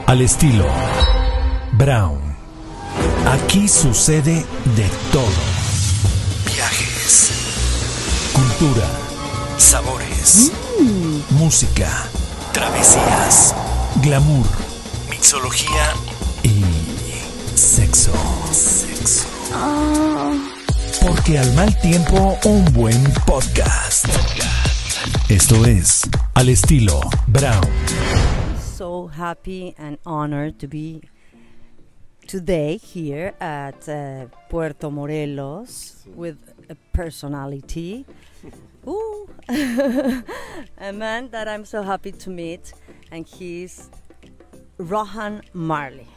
Al estilo Brown. Aquí sucede de todo. Viajes, cultura, sabores, música, travesías, glamour, mixología y sexo. Porque al mal tiempo, un buen podcast. Esto es Al estilo Brown. So happy and honored to be today here at Puerto Morelos with a personality. Ooh. A man that I'm so happy to meet, and he's Rohan Marley,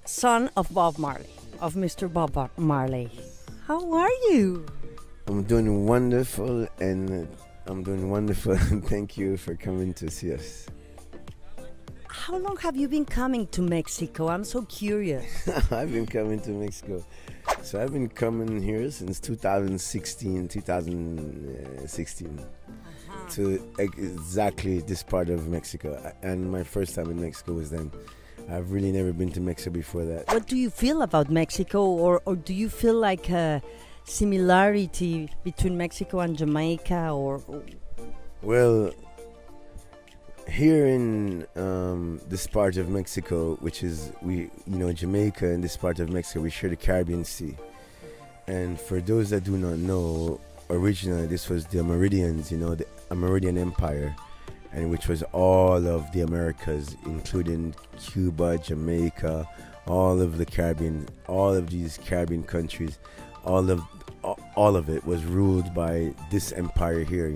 son of Bob Marley, of Mr. Bob Marley. How are you? I'm doing wonderful, and thank you for coming to see us. How long have you been coming to Mexico? I'm so curious. I've been coming to Mexico. So I've been coming here since 2016 to exactly this part of Mexico. And my first time in Mexico was then. I've really never been to Mexico before that. What do you feel about Mexico, or do you feel like a similarity between Mexico and Jamaica, or? Well, here in this part of Mexico, which is Jamaica and this part of Mexico, we share the Caribbean Sea. And for those that do not know, originally this was the Amerindians, the Amerindian Empire, and which was all of the Americas, including Cuba, Jamaica, all of the Caribbean, all of these Caribbean countries, all of it was ruled by this empire here,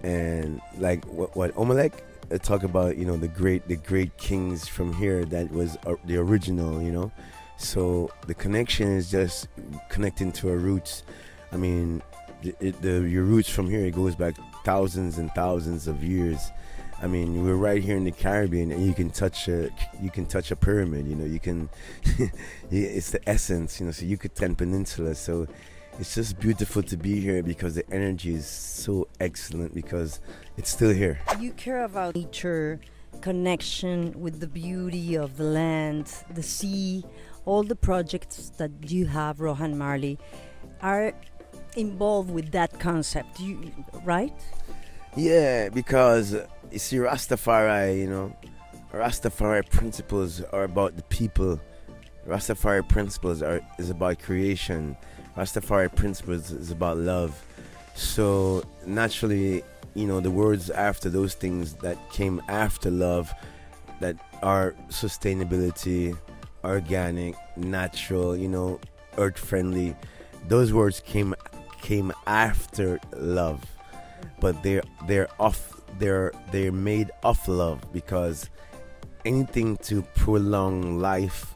And like what Omelek talk about, the great kings from here, that was the original, So the connection is just connecting to our roots. I mean, your roots from here, it goes back thousands and thousands of years. I mean, we're right here in the Caribbean, and you can touch a pyramid. You can. It's the essence, So Yucatan Peninsula. So it's just beautiful to be here because the energy is so excellent because it's still here. You care about nature, connection with the beauty of the land, the sea. All the projects that you have, Rohan Marley, are involved with that concept, right? Yeah, because you see, Rastafari, Rastafari principles are about the people. Rastafari principles is about creation. Rastafari principles is about love. So naturally, the words after those things that came after love, that are sustainability, organic, natural, earth friendly, those words came after love, but they're made of love, because anything to prolong life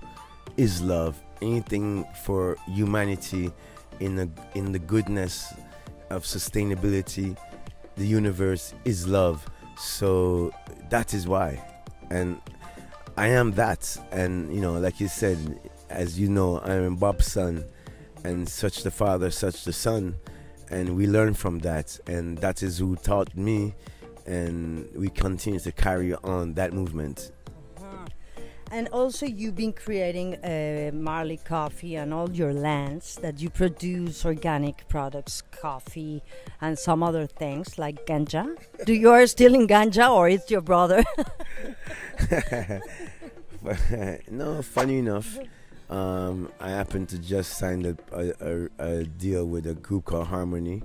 is love. Anything for humanity in the goodness of sustainability, the universe, is love. So that is why, and I am that. And like you said, as you know, I am Bob's son, and such the father, such the son, and we learn from that, and that is who taught me, and we continue to carry on that movement. And also, you've been creating Marley Coffee on all your lands, that you produce organic products, coffee, and some other things like ganja. You are still in ganja, or it's your brother? No, funny enough, I happen to just sign a deal with a group called Harmony,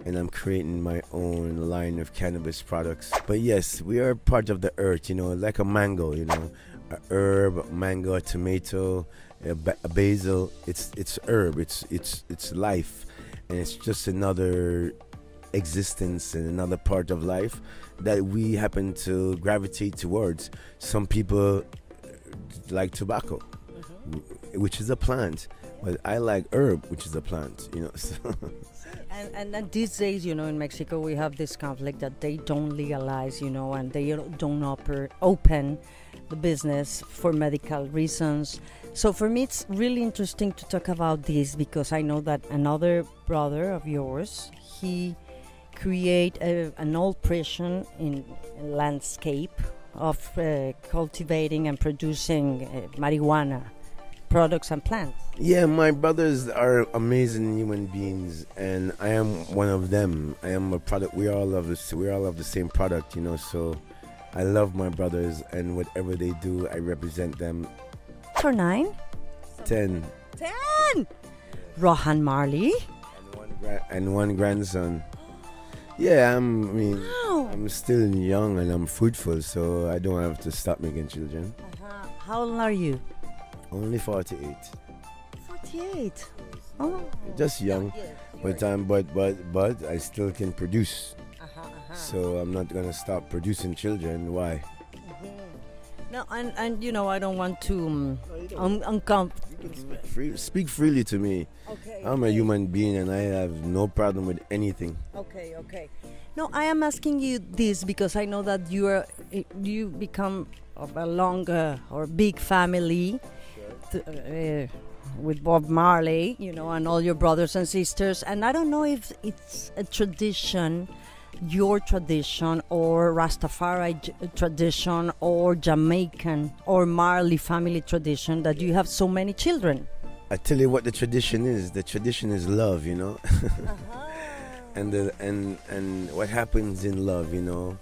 and I'm creating my own line of cannabis products. But yes, we are part of the earth, like a mango, a herb, mango, a tomato, a basil. It's herb. It's life, and it's just another existence and another part of life that we happen to gravitate towards. Some people like tobacco, which is a plant, but I like herb, which is a plant. So. And these days, in Mexico, we have this conflict that they don't legalize, and they don't open the business for medical reasons. So for me, it's really interesting to talk about this, because I know that another brother of yours, he create an old prison in landscape of cultivating and producing marijuana products and plants? Yeah, my brothers are amazing human beings, and I am one of them. I am a product. We all love this. We all have the same product, you know. So I love my brothers, and whatever they do, I represent them. For 9? 10. 10. Rohan Marley. And one grandson. Yeah, Wow. I'm still young and I'm fruitful, so I don't have to stop making children. How old are you? Only 48. 48. Oh. Just young, but I still can produce. So I'm not gonna stop producing children. Why? No, and you know, I don't want to Speak freely to me. Okay. I'm a human being and I have no problem with anything. Okay. No, I am asking you this because I know that you become of a longer or big family with Bob Marley, you know, and all your brothers and sisters. And I don't know if it's a tradition, your tradition, or Rastafari tradition, or Jamaican or Marley family tradition that you have so many children. I tell you what the tradition is. The tradition is love, you know. And what happens in love, you know.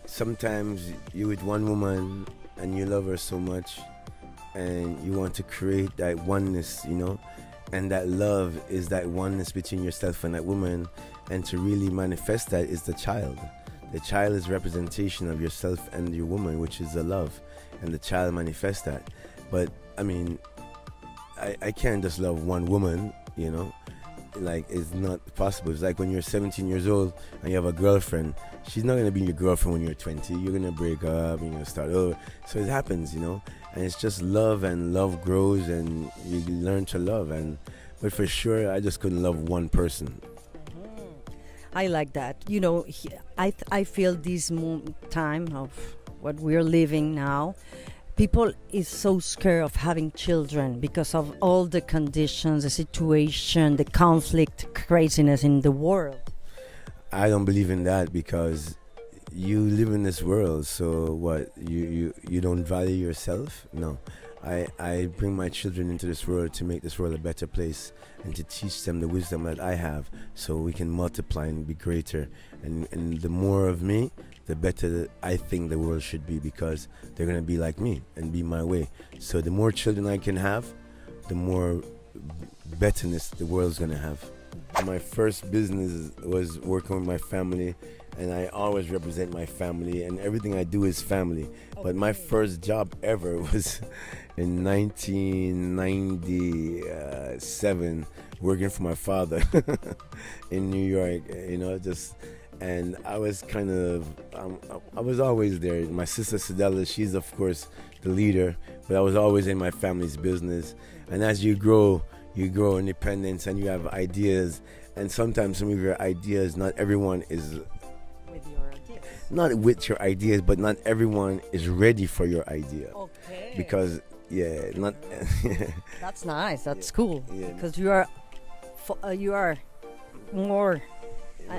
Sometimes you with one woman and you love her so much and you want to create that oneness, you know. And that love is that oneness between yourself and that woman. And to really manifest that is the child. The child is representation of yourself and your woman, which is the love. And the child manifests that. But, I mean, I can't just love one woman, you know. Like, it's not possible. It's like when you're 17 years old and you have a girlfriend. She's not going to be your girlfriend when you're 20. You're going to break up, you're going to start over. So it happens, you know. And it's just love, and love grows, and you learn to love. But for sure, I just couldn't love one person. I like that. You know, I feel this time of what we're living now, people is so scared of having children because of all the conditions, the situation, the conflict, craziness in the world. I don't believe in that because you live in this world. So what? You don't value yourself? No. I bring my children into this world to make this world a better place and to teach them the wisdom that I have so we can multiply and be greater. And the more of me, the better I think the world should be, because they're going to be like me and be my way. So the more children I can have, the more betterness the world's going to have. My first business was working with my family, and I always represent my family, and everything I do is family. But my first job ever was in 1997, working for my father in New York, you know, and I was kind of, I was always there. My sister Sedella, she's of course the leader, but I was always in my family's business. And as you grow independence and you have ideas, and sometimes some of your ideas, not everyone is not with your ideas, but not everyone is ready for your idea. Okay. Because not that's nice. That's cool. Yeah. Because you are more.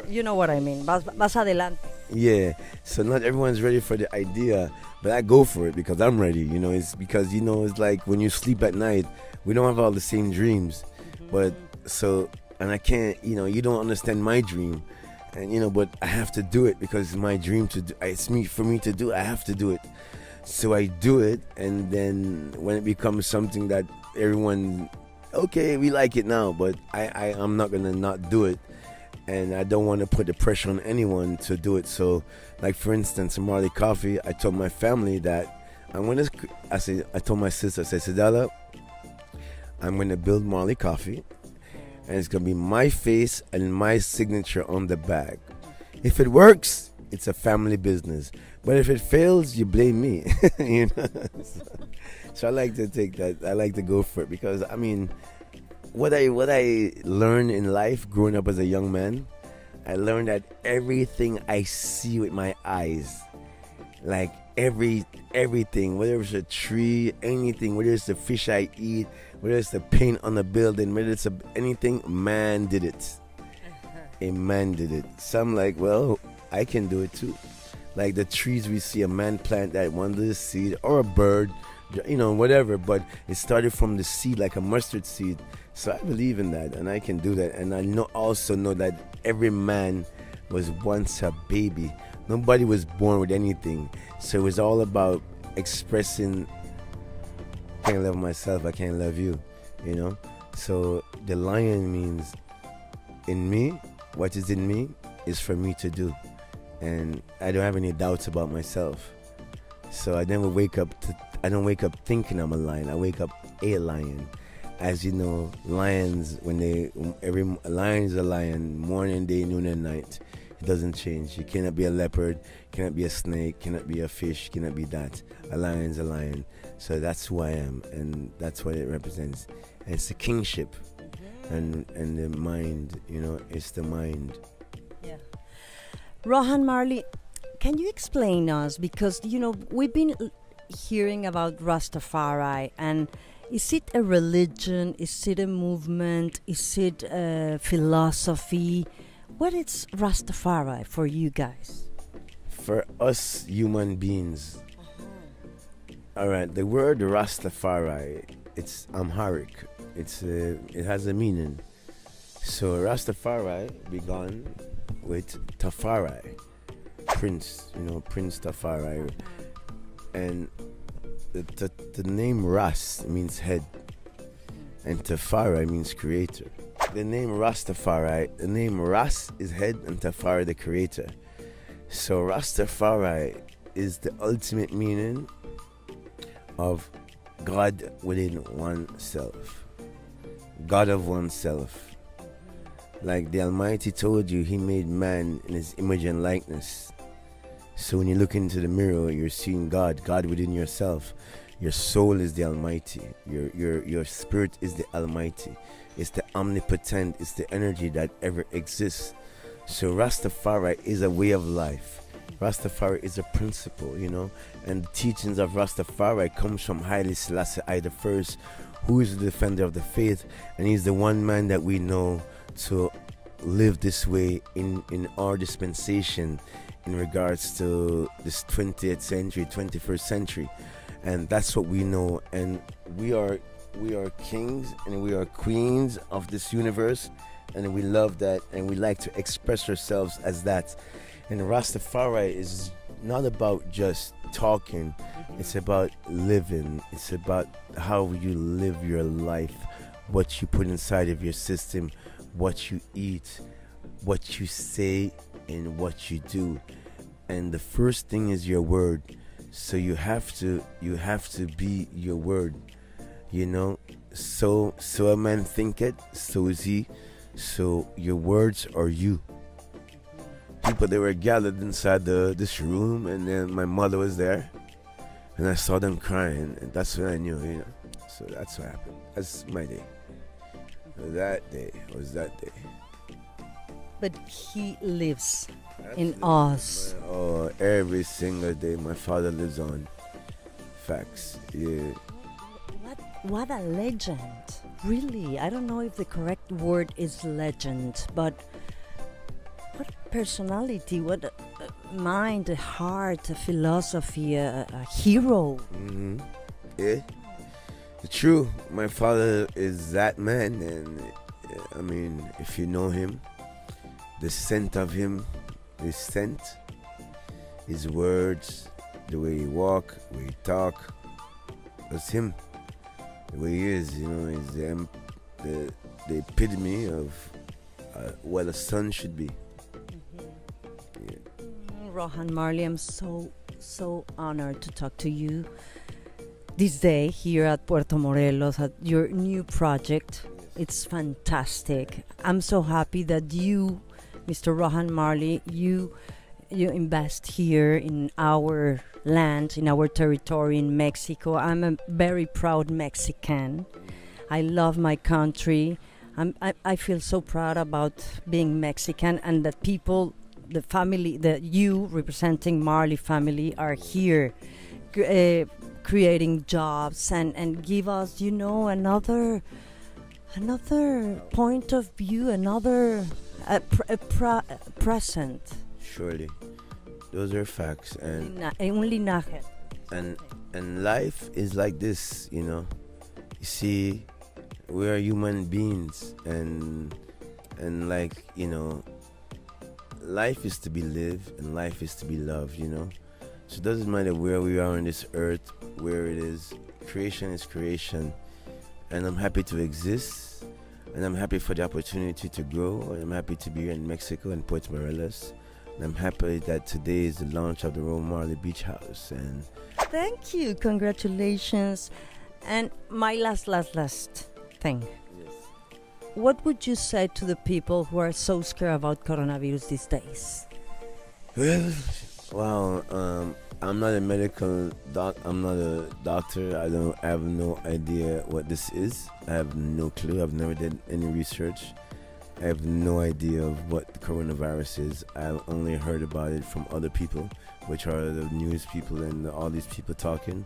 You know what I mean. Más adelante. Yeah. So not everyone's ready for the idea, but I go for it because I'm ready. You know, it's because it's like when you sleep at night, we don't have all the same dreams, but and I can't. You don't understand my dream. And but I have to do it because it's my dream to do. It's for me to do. I have to do it. So I do it, and then when it becomes something that everyone, okay, we like it now, but I'm not gonna not do it, and I don't want to put the pressure on anyone to do it. So, like for instance, Marley Coffee, I told my family that I told my sister, I said, Sedala, I'm gonna build Marley Coffee. And it's going to be my face and my signature on the bag. If it works, it's a family business. But if it fails, you blame me. So I like to take that. I like to go for it because, I mean, what I learned in life growing up as a young man, I learned that everything I see with my eyes, like everything, whether it's a tree, anything, whether it's the fish I eat, whether it's the paint on the building, whether it's anything, man did it. A man did it. So I'm like, well, I can do it too. Like the trees we see, a man plant that one little seed, or a bird, whatever. But it started from the seed, like a mustard seed. So I believe in that, and I can do that. And I also know that every man was once a baby. Nobody was born with anything. So it was all about expressing, I can't love myself, I can't love you, So the lion means, in me, what is in me is for me to do. And I don't have any doubts about myself. So I don't wake up thinking I'm a lion. I wake up a lion. As you know, lions, every lion is a lion, morning, day, noon, and night. It doesn't change. You cannot be a leopard, cannot be a snake, cannot be a fish, cannot be that. A lion is a lion. So that's who I am, and that's what it represents. And it's the kingship, and the mind. It's the mind. Yeah. Rohan Marley, can you explain us, because we've been hearing about Rastafari, and is it a religion? Is it a movement? Is it a philosophy? What is Rastafari for you guys? For us human beings. All right, the word Rastafari, it's Amharic. It has a meaning. So Rastafari began with Tafari, Prince Tafari, and the name Ras means head, and Tafari means creator. The name Rastafari, the name Ras is head, and Tafari the creator. So Rastafari is the ultimate meaning of God within oneself, God of oneself. Like the Almighty told you, He made man in His image and likeness. So when you look into the mirror, you're seeing God within yourself. Your soul is the Almighty. Your spirit is the Almighty. It's the omnipotent. It's the energy that ever exists. So Rastafari is a way of life. Rastafari is a principle, and the teachings of Rastafari comes from Haile Selassie I the First, who is the defender of the faith, and he's the one man that we know to live this way in our dispensation in regards to this 20th century, 21st century. And that's what we know. And we are kings and we are queens of this universe, and we love that, and we like to express ourselves as that. And Rastafari is not about just talking, it's about living. It's about how you live your life, what you put inside of your system, what you eat, what you say, and what you do. And the first thing is your word. So you have to be your word. So a man thinketh, so is he. So your words are you. People, they were gathered inside this room, and then my mother was there, and I saw them crying, and that's when I knew, So that's what happened. That's my day. That day was that day. But He lives in us. Oh, every single day my Father lives on. Facts. Yeah. What a legend. Really, I don't know if the correct word is legend, but what personality, what a mind, a heart, a philosophy, a hero. Mm-hmm. Yeah. True. My father is that man, and I mean, if you know him, the scent of him, his scent, his words, the way he walk, the way he talk, that's him. The way he is, he's the epitome of what a son should be. Mm-hmm. Yeah. Rohan Marley, I'm so honored to talk to you this day here at Puerto Morelos at your new project. It's fantastic. I'm so happy that you, Mr. Rohan Marley, you invest here in our land, in our territory in Mexico. I'm a very proud Mexican. I love my country. I feel so proud about being Mexican, and that people, the family, that you representing Marley family are here creating jobs and give us, another point of view, another present. Surely. Those are facts, Un linaje. and life is like this, you know. You see, we are human beings, and like, you know, life is to be lived and life is to be loved, you know. So it doesn't matter where we are on this earth, where it is. Creation is creation, and I'm happy to exist, and I'm happy for the opportunity to grow, and I'm happy to be here in Mexico and Puerto Morelos, and I'm happy that today is the launch of the Rohan Marley Beach House. And Thank you. Congratulations. And my last thing. yes. What would you say to the people who are so scared about coronavirus these days? Well, I'm not a medical I'm not a doctor. I have no idea what this is. I have no clue. I've never did any research. I have no idea of what the coronavirus is. I've only heard about it from other people, which are the news people and all these people talking.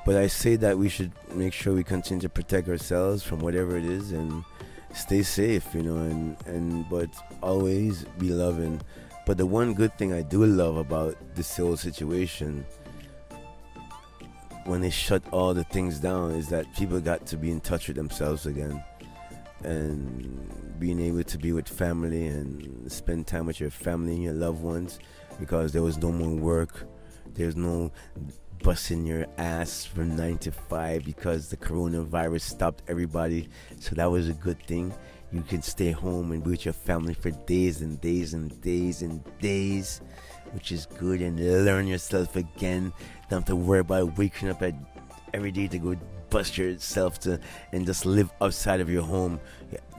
But I say that we should make sure we continue to protect ourselves from whatever it is and stay safe, you know, and but always be loving. But the one good thing I do love about this whole situation, when they shut all the things down, is that people got to be in touch with themselves again, and being able to be with family and spend time with your family and your loved ones, because there was no more work, there's no busting your ass from 9 to 5 because the coronavirus stopped everybody. So that was a good thing. You can stay home and be with your family for days and days and days and days, which is good, and learn yourself again. Don't have to worry about waking up every day to go bust yourself and just live outside of your home.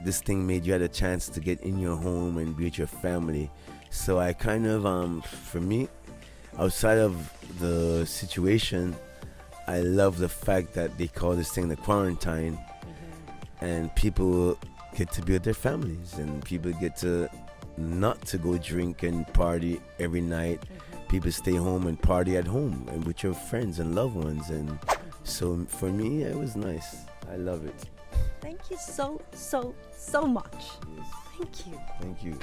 This thing made you had a chance to get in your home and be with your family. So I kind of, for me, outside of the situation, I love the fact that they call this thing the quarantine, and people get to be with their families, and people get to not to go drink and party every night. People stay home and party at home and with your friends and loved ones, and so for me it was nice. I love it. Thank you so much. Yes. Thank you. Thank you.